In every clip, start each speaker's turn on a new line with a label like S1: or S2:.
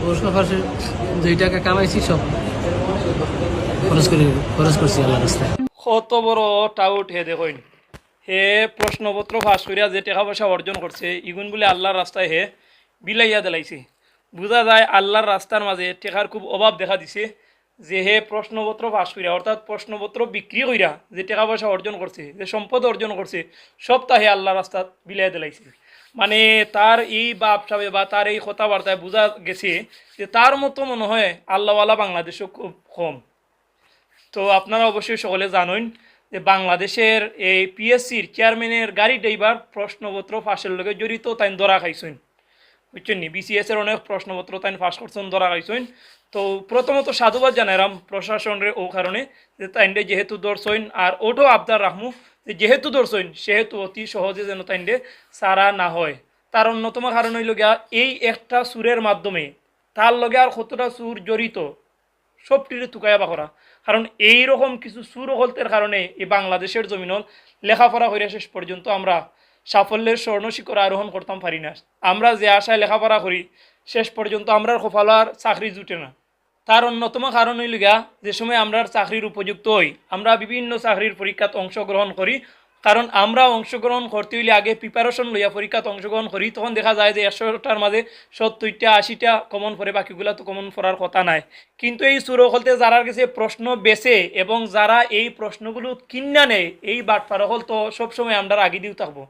S1: প্রশ্ন ফাঁসে 2 টাকা কামাইছি সব খরচ করছি আল্লাহ রাস্তায়।
S2: কত বড় টাউট হে দেখুন, হে প্রশ্নপত্র ফাঁস করিয়া যে টাকা পয়সা অর্জন করছে ইগুন বলে আল্লাহর রাস্তায় হে বিলাইয়া দিলাইছে। বোঝা যায় আল্লাহর রাস্তার মাঝে টেকার খুব অভাব দেখা দিছে, যে হে প্রশ্নপত্র ফাঁস করিয়া অর্থাৎ প্রশ্নপত্র বিক্রি করিয়া যে টাকা পয়সা অর্জন করছে, যে সম্পদ অর্জন করছে, সব তা হে আল্লাহর রাস্তা বিলাইয়া দিলাইছে। মানে তার এই বাপ সাবে বা তার এই কথাবার্তায় বোঝা গেছে যে তার মতো মনে হয় আল্লাহওয়ালা বাংলাদেশও খুব কম। তো আপনারা অবশ্যই সকলে জানেন যে বাংলাদেশের এই পিএসসির চেয়ারম্যানের গাড়ি ড্রাইভার প্রশ্নপত্র ফাঁসের লগে জড়িত তাই ধরা খাইছেন, বুঝছেন নি। বিসিএসের অনেক প্রশ্নপত্র তাই ফাঁস করছেন, ধরা খাইছেন। তো প্রথমত সাধুবাদ জানাইলাম প্রশাসনের ও কারণে যে তাইন্ডে যেহেতু ধরছেন, আর ওঠো আবদার রাখমু যে যেহেতু ধরছেন সেহেতু অতি সহজে যেন তাইন্ডে সারা না হয়। তার অন্যতম কারণ হইল গিয়া এই একটা সুরের মাধ্যমে তার লগে আর কতটা সুর জড়িত সবটিরে তুকাইয়া করা। কারণ এই রকম কিছু সুরহলতের কারণে এই বাংলাদেশের জমিন লেখাপড়া করে শেষ পর্যন্ত আমরা সাফল্যের স্বর্ণ শিখর আরোহণ করতাম পারি না। আমরা যে আশায় লেখাপড়া করি শেষ পর্যন্ত আমরা কপালো আর চাকরি জুটে না। তার অন্যতম কারণ হইল গিয়া যে সময় আমরা চাকরির উপযুক্ত হই আমরা বিভিন্ন চাকরির পরীক্ষাত অংশগ্রহণ করি। কারণ আমরা অংশগ্রহণ করতে হইলে আগে প্রিপারেশন লইয়া পরীক্ষাত অংশগ্রহণ করি, তখন দেখা যায় যে 100টার মাঝে 70টা 80টা কমন পড়ে, বাকিগুলো তো কমন পড়ার কথা নাই। কিন্তু এই সুরহলতে যারা কাছে প্রশ্ন বেছে এবং যারা এই প্রশ্নগুলো কিনা নেয় এই বাটপারহল তো সবসময় আমরা আগে দিয়েও থাকবো।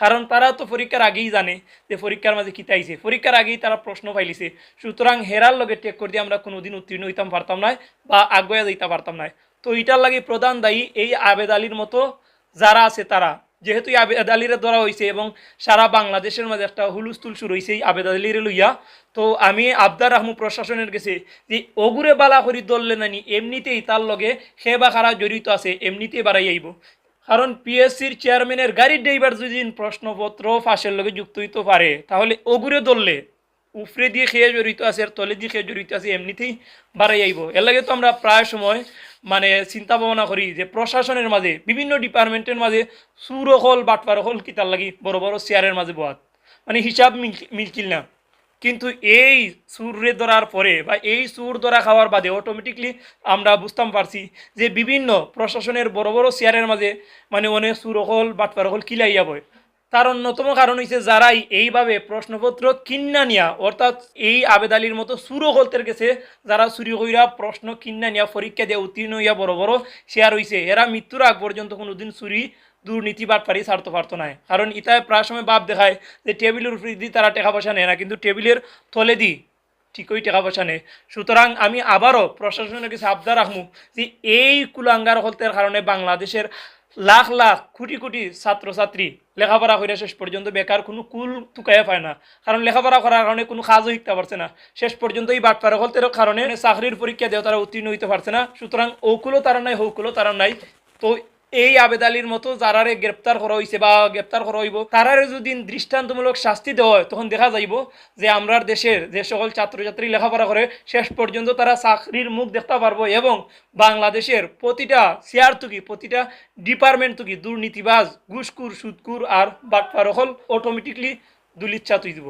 S2: কারণ তারা তো পরীক্ষার আগেই জানে যে পরীক্ষার মাঝে কী তাইছে, পরীক্ষার আগেই তারা প্রশ্ন পাইলিছে। সুতরাং হেরার লগে টেক করে দিয়ে আমরা কোনোদিন উত্তীর্ণ হইতাম পারতাম না বা আগুয়া দিতে পারতাম না। তো এটার লাগে প্রধান দায়ী এই আবেদ আলীর মতো যারা আছে তারা। যেহেতু এই আবেদ আলীরে ধরা হয়েছে এবং সারা বাংলাদেশের মাঝে একটা হুলুস্থুল শুরু হয়েছে এই আবেদ আলীরে লইয়া, তো আমি আবদার রাহমু প্রশাসনের কাছে যে অগুরে বালা করি দললে নানি এমনিতেই তার লগে সে বা খারা জড়িত আছে এমনিতেই বাড়াই আইব। কারণ পিএসসির চেয়ারম্যানের গাড়ির ড্রাইভার যদি প্রশ্নপত্র ফাঁসের লগে যুক্ত হইতে পারে তাহলে অগুরে দললে উপরে দিয়ে খেয়ে জড়িত আছে আর তলে দিয়ে খেয়ে জড়িত আছে এমনিতেই বাড়াই আইব। এর লাগে তো আমরা প্রায় সময় মানে চিন্তা ভাবনা করি যে প্রশাসনের মাঝে বিভিন্ন ডিপার্টমেন্টের মাঝে সুরহল বাটপারহল কিতার লাগি বড় বড় চেয়ারের মাঝে বহাত মানে হিসাব মিলকিল না। কিন্তু এই সুরে ধরার পরে বা এই সুর ধরা খাওয়ার বাদে অটোমেটিকলি আমরা বুঝতাম পারছি যে বিভিন্ন প্রশাসনের বড় বড় চেয়ারের মাঝে মানে অনেক সুরহল বাটপারহল কিলাইয়া বয়। তার অন্যতম কারণ হচ্ছে যারাই এইভাবে প্রশ্নপত্র কিন্না নিয়া অর্থাৎ এই আবেদ আলীর মতো সুরহলতের গেছে যারা চুরি কইরা প্রশ্ন কিন্না নিয়া পরীক্ষা দিয়ে উত্তীর্ণ হইয়া বড় বড় শেয়ার হয়েছে, এরা মৃত্যুর আগ পর্যন্ত কোনোদিন চুরি দুর্নীতি বাটপারি ছাড়তে পারতো না। কারণ ইতায় প্রায় সময় বাপ দেখায় যে টেবিলের উপরে দিয়ে তারা টাকা পয়সা নেয় না, কিন্তু টেবিলের তলে দিই ঠিকই টাকা পয়সা নেয়। সুতরাং আমি আবারও প্রশাসনের কাছে আবদার রাখবো যে এই কুলাঙ্গার হলতের কারণে বাংলাদেশের লাখ লাখ কোটি কোটি ছাত্রছাত্রী লেখাপড়া করে শেষ পর্যন্ত বেকার কোনো কুল তুকাইয়া পায় না। কারণ লেখাপড়া করার কারণে কোনো কাজও শিখতে পারছে না, শেষ পর্যন্ত এই বাটপার হলতের কারণে চাকরির পরীক্ষা দেওয়া তারা উত্তীর্ণ হইতে পারছে না। সুতরাং ওকুলও তারা নাই হৌকুলও তারা নাই। তো এই আবেদ আলীর মতো যারারে গ্রেপ্তার করা হয়েছে বা গ্রেপ্তার করা হইব তারারে যদি দৃষ্টান্তমূলক শাস্তি দেওয়া হয় তখন দেখা যাইব যে আমরা দেশের যে সকল ছাত্রছাত্রী লেখাপড়া করে শেষ পর্যন্ত তারা চাকরির মুখ দেখতে পারবো এবং বাংলাদেশের প্রতিটা চেয়ার তুকি প্রতিটা ডিপার্টমেন্ট তুকি দুর্নীতিবাজ ঘুষখোর সুদখোর আর বাটপার হল অটোমেটিকলি দুলিচ্ছা তুই দিব।